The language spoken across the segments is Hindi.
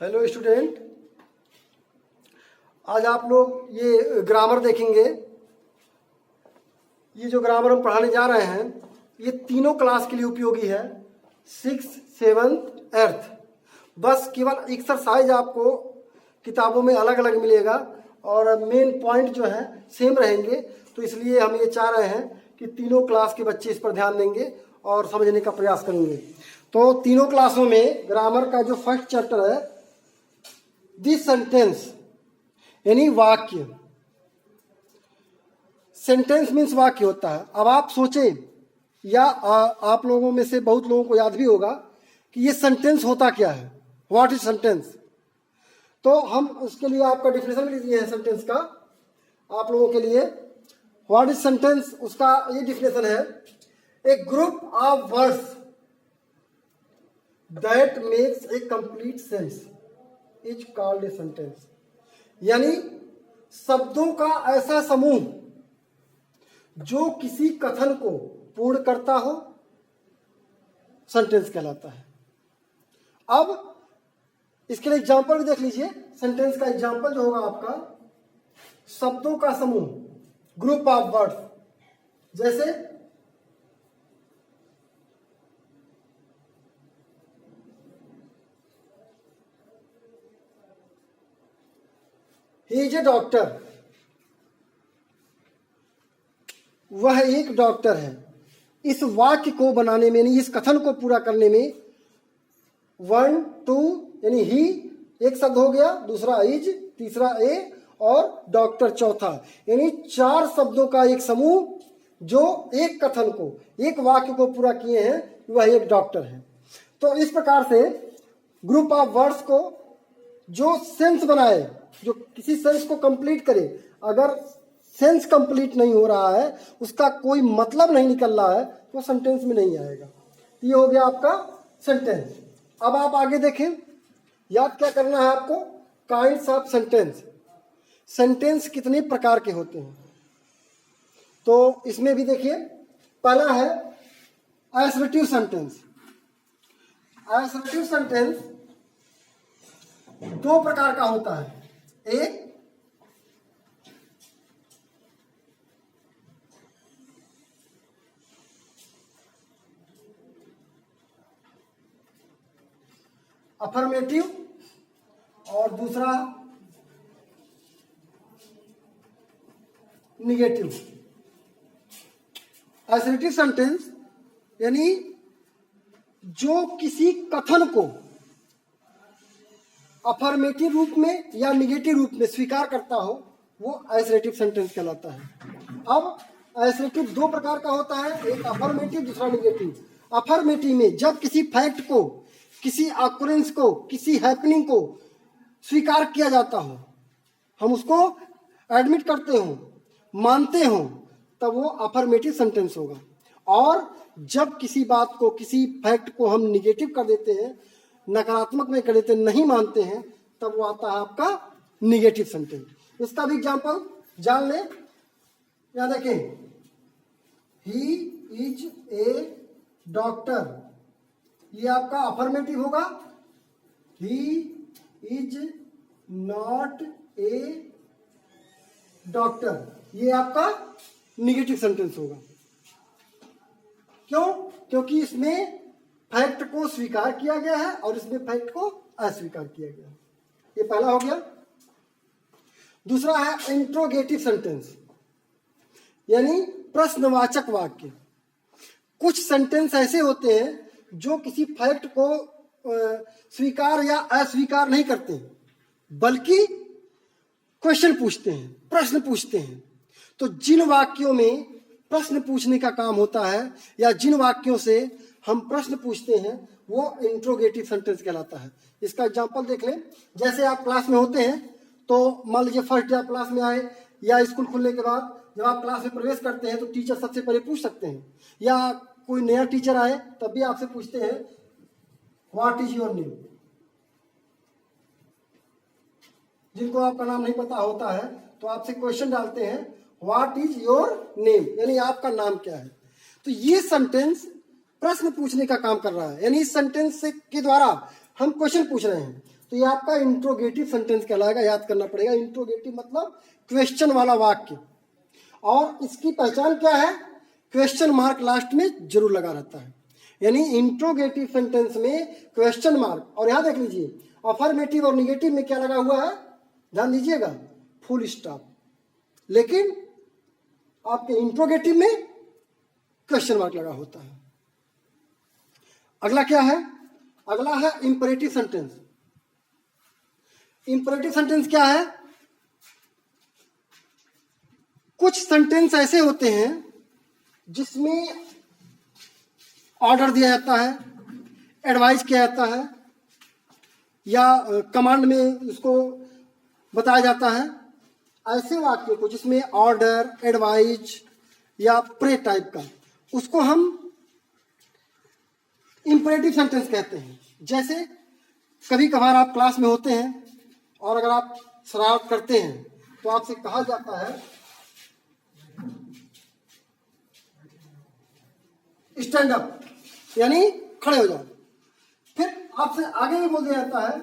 हेलो स्टूडेंट, आज आप लोग ये ग्रामर देखेंगे। ये जो ग्रामर हम पढ़ाने जा रहे हैं ये तीनों क्लास के लिए उपयोगी है, 6th, 7th, 8th। बस केवल एक्सरसाइज आपको किताबों में अलग अलग मिलेगा और मेन पॉइंट जो है सेम रहेंगे। तो इसलिए हम ये चाह रहे हैं कि तीनों क्लास के बच्चे इस पर ध्यान देंगे और समझने का प्रयास करेंगे। तो तीनों क्लासों में ग्रामर का जो फर्स्ट चैप्टर है दिस सेंटेंस यानी वाक्य। सेंटेंस मीन्स वाक्य होता है। अब आप सोचें या आप लोगों में से बहुत लोगों को याद भी होगा कि ये सेंटेंस होता क्या है, व्हाट इज सेंटेंस। तो हम उसके लिए आपका डिफिनेशन भी दिए हैं सेंटेंस का आप लोगों के लिए। व्हाट इज सेंटेंस, उसका ये डिफिनेशन है, a group of words that makes a complete sense is called a sentence. यानी शब्दों का ऐसा समूह जो किसी कथन को पूर्ण करता हो, सेंटेंस कहलाता है। अब इसके लिए एग्जांपल भी देख लीजिए। सेंटेंस का एग्जांपल जो होगा आपका शब्दों का समूह, ग्रुप ऑफ वर्ड्स। जैसे ही इज ए डॉक्टर, वह एक डॉक्टर है। इस वाक्य को बनाने में, इस कथन को पूरा करने में 1, 2 यानी ही एक शब्द हो गया, दूसरा इज, तीसरा ए और डॉक्टर चौथा, यानी 4 शब्दों का एक समूह जो एक कथन को, एक वाक्य को पूरा किए हैं, वह एक डॉक्टर है। तो इस प्रकार से ग्रुप ऑफ वर्ड्स को जो सेंस बनाए, जो किसी सेंस को कंप्लीट करे, अगर सेंस कंप्लीट नहीं हो रहा है, उसका कोई मतलब नहीं निकल रहा है, तो सेंटेंस में नहीं आएगा। ये हो गया आपका सेंटेंस। अब आप आगे देखें, याद क्या करना है आपको, काइंड्स ऑफ सेंटेंस। सेंटेंस कितने प्रकार के होते हैं, तो इसमें भी देखिए, पहला है असर्टिव सेंटेंस। असर्टिव सेंटेंस 2 प्रकार का होता है। एक अफर्मेटिव और दूसरा निगेटिव। असर्टिव सेंटेंस यानी जो किसी कथन को अफर्मेटिव रूप में या निगेटिव रूप में स्वीकार करता हो, वो असर्टिव सेंटेंस कहलाता है। अब असर्टिव 2 प्रकार का होता है, एक अफर्मेटिव, दूसरा निगेटिव। अफर्मेटिव में जब किसी फैक्ट को, किसी ऑकरेंस को, किसी हैपनिंग को स्वीकार किया जाता हो, हम उसको एडमिट करते हो, मानते हो, तब वो अफर्मेटिव सेंटेंस होगा। और जब किसी बात को, किसी फैक्ट को हम निगेटिव कर देते हैं, नकारात्मक में कर देते, नहीं मानते हैं, तब वो आता है आपका निगेटिव सेंटेंस। इसका भी एग्जांपल जान लें। यहां देखें, ही इज ए डॉक्टर, ये आपका अफर्मेटिव होगा। He is not a doctor, ये आपका निगेटिव सेंटेंस होगा। क्यों? क्योंकि इसमें फैक्ट को स्वीकार किया गया है और इसमें फैक्ट को अस्वीकार किया गया है। ये पहला हो गया। दूसरा है इंट्रोगेटिव सेंटेंस यानी प्रश्नवाचक वाक्य। कुछ सेंटेंस ऐसे होते हैं जो किसी फैक्ट को स्वीकार या अस्वीकार नहीं करते, बल्कि क्वेश्चन पूछते हैं, प्रश्न पूछते हैं। तो जिन वाक्यों में प्रश्न पूछने का काम होता है या जिन वाक्यों से हम प्रश्न पूछते हैं, वो इंट्रोगेटिव सेंटेंस कहलाता है। इसका एग्जांपल देख लें। जैसे आप क्लास में होते हैं, तो मान लीजिए फर्स्ट डे आप क्लास में आए या स्कूल खुलने के बाद जब आप क्लास में प्रवेश करते हैं, तो टीचर सबसे पहले पूछ सकते हैं, या कोई नया टीचर आए तब भी आपसे पूछते हैं व्हाट इज योर नेम। जिनको आपका नाम नहीं पता होता है तो आपसे क्वेश्चन डालते हैं व्हाट इज योर नेम, यानी आपका नाम क्या है। तो ये सेंटेंस प्रश्न पूछने का काम कर रहा है, यानी इस सेंटेंस के द्वारा हम क्वेश्चन पूछ रहे हैं। तो ये आपका इंट्रोगेटिव सेंटेंस कहलाएगा, याद करना पड़ेगा। इंट्रोगेटिव मतलब क्वेश्चन वाला वाक्य, और इसकी पहचान क्या है, क्वेश्चन मार्क लास्ट में जरूर लगा रहता है। यानी इंट्रोगेटिव सेंटेंस में क्वेश्चन मार्क, और यहां देख लीजिए अफर्मेटिव और निगेटिव में क्या लगा हुआ है, ध्यान दीजिएगा, फुल स्टॉप। लेकिन आपके इंट्रोगेटिव में क्वेश्चन मार्क लगा होता है। अगला क्या है, अगला है इंपरेटिव सेंटेंस। इंपरेटिव सेंटेंस क्या है, कुछ सेंटेंस ऐसे होते हैं जिसमें ऑर्डर दिया जाता है, एडवाइस किया जाता है, या कमांड में उसको बताया जाता है। ऐसे वाक्यों को जिसमें ऑर्डर, एडवाइस या प्रे टाइप का, उसको हम इंपरेटिव सेंटेंस कहते हैं। जैसे कभी कभार आप क्लास में होते हैं और अगर आप शरारत करते हैं तो आपसे कहा जाता है स्टैंड अप, यानी खड़े हो जाओ। फिर आपसे आगे भी बोल दिया जाता है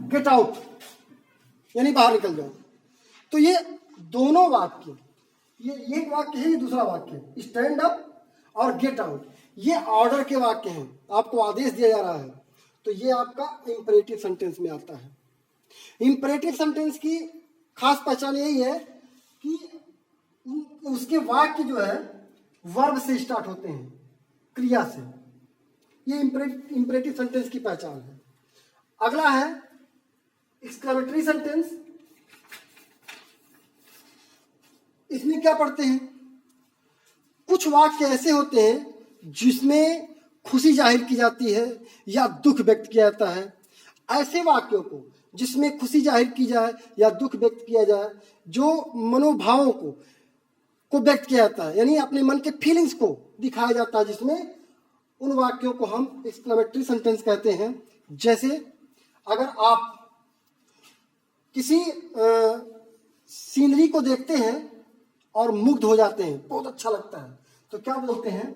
गेट आउट, यानी बाहर निकल जाओ। तो ये दोनों वाक्य, ये एक वाक्य है, ये दूसरा वाक्य है। स्टैंड अप और गेट आउट ये ऑर्डर के वाक्य हैं, आपको आदेश दिया जा रहा है, तो ये आपका इंपरेटिव सेंटेंस में आता है। इंपरेटिव सेंटेंस की खास पहचान यही है कि उसके वाक्य जो है वर्ब से स्टार्ट होते हैं, क्रिया से। ये इंपरेटिव सेंटेंस की पहचान है। अगला है एक्सक्लेमेटरी सेंटेंस। इसमें क्या पढ़ते हैं, कुछ वाक्य ऐसे होते हैं जिसमें खुशी जाहिर की जाती है या दुख व्यक्त किया जाता है। ऐसे वाक्यों को जिसमें खुशी जाहिर की जाए या दुख व्यक्त किया जाए, जो मनोभावों को व्यक्त किया जाता है, यानी अपने मन के फीलिंग्स को दिखाया जाता है, जिसमें उन वाक्यों को हम एक्सक्लेमेटरी सेंटेंस कहते हैं। जैसे अगर आप किसी सीनरी को देखते हैं और मुग्ध हो जाते हैं, बहुत अच्छा लगता है, तो क्या बोलते हैं,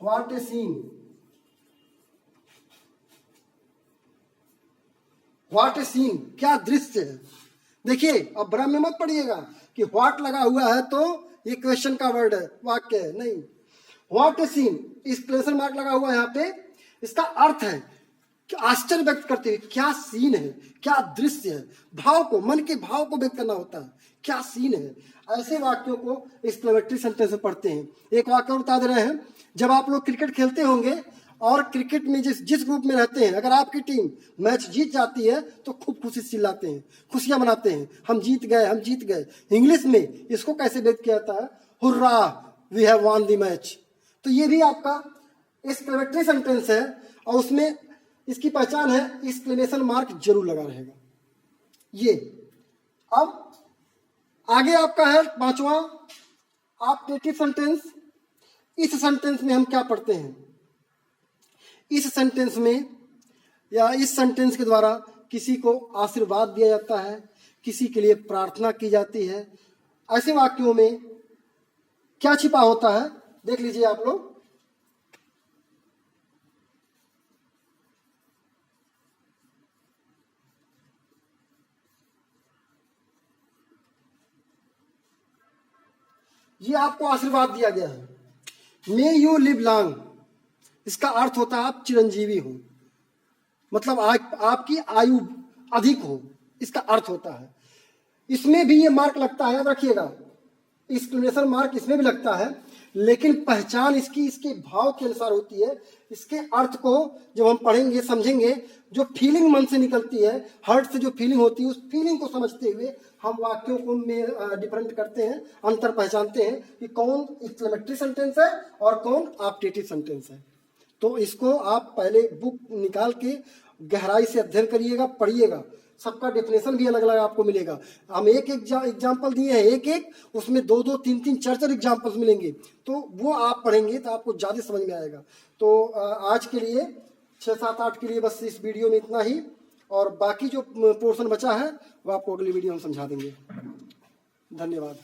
what a scene, what a scene, क्या दृश्य है। देखिए अब भ्रम में मत पड़िएगा कि व्हाट लगा हुआ है तो ये क्वेश्चन का वर्ड है, वाक्य है, नहीं। What a scene, exclamation mark लगा हुआ है यहाँ पे, इसका अर्थ है कि आश्चर्य व्यक्त करते हुए, क्या सीन है, क्या दृश्य है। भाव को, मन के भाव को व्यक्त करना होता है, क्या सीन है। ऐसे वाक्यों को एक्सक्लेमेटरी सेंटेंस में पढ़ते हैं। एक वाक्य और बता दे रहे हैं, जब आप लोग क्रिकेट खेलते होंगे और क्रिकेट में जिस ग्रुप में रहते हैं, अगर आपकी टीम मैच जीत जाती है तो खूब खुशी से चिल्लाते हैं, खुशियां मनाते हैं, हम जीत गए, हम जीत गए। इंग्लिश में इसको कैसे व्यक्त किया जाता है, hurrah we have won the match. तो ये भी आपका एक्सक्लेमेटरी सेंटेंस है, और उसमें इसकी पहचान है एक्सक्लेमेशन मार्क जरूर लगा रहेगा। ये अब आगे आपका है पांचवा ऑप्टेटिव सेंटेंस। इस सेंटेंस में हम क्या पढ़ते हैं, इस सेंटेंस में या इस सेंटेंस के द्वारा किसी को आशीर्वाद दिया जाता है, किसी के लिए प्रार्थना की जाती है। ऐसे वाक्यों में क्या छिपा होता है, देख लीजिए आप लोग। ये आपको आशीर्वाद दिया गया है, मे यू लिव लॉन्ग, इसका अर्थ होता है आप चिरंजीवी हो, मतलब आपकी आयु अधिक हो, इसका अर्थ होता है। इसमें भी ये मार्क लगता है, याद रखिएगा, एक्सक्लेमेशन मार्क इसमें भी लगता है, लेकिन पहचान इसकी इसके भाव के अनुसार होती है। इसके अर्थ को जब हम पढ़ेंगे, समझेंगे, जो फीलिंग मन से निकलती है, हार्ट से जो फीलिंग होती है, उस फीलिंग को समझते हुए हम वाक्यों को में डिफरेंट करते हैं, अंतर पहचानते हैं कि कौन एक्सक्लेमेटरी सेंटेंस है और कौन ऑप्टेटिव सेंटेंस है। तो इसको आप पहले बुक निकाल के गहराई से अध्ययन करिएगा, पढ़िएगा, सबका डेफिनेशन भी अलग अलग आपको मिलेगा। हम एक एग्जाम्पल दिए हैं, एक एक, उसमें दो दो तीन तीन चार चार एग्जाम्पल्स मिलेंगे, तो वो आप पढ़ेंगे तो आपको ज़्यादा समझ में आएगा। तो आज के लिए 6, 7, 8 के लिए बस इस वीडियो में इतना ही, और बाकी जो पोर्शन बचा है वो आपको अगली वीडियो में समझा देंगे। धन्यवाद।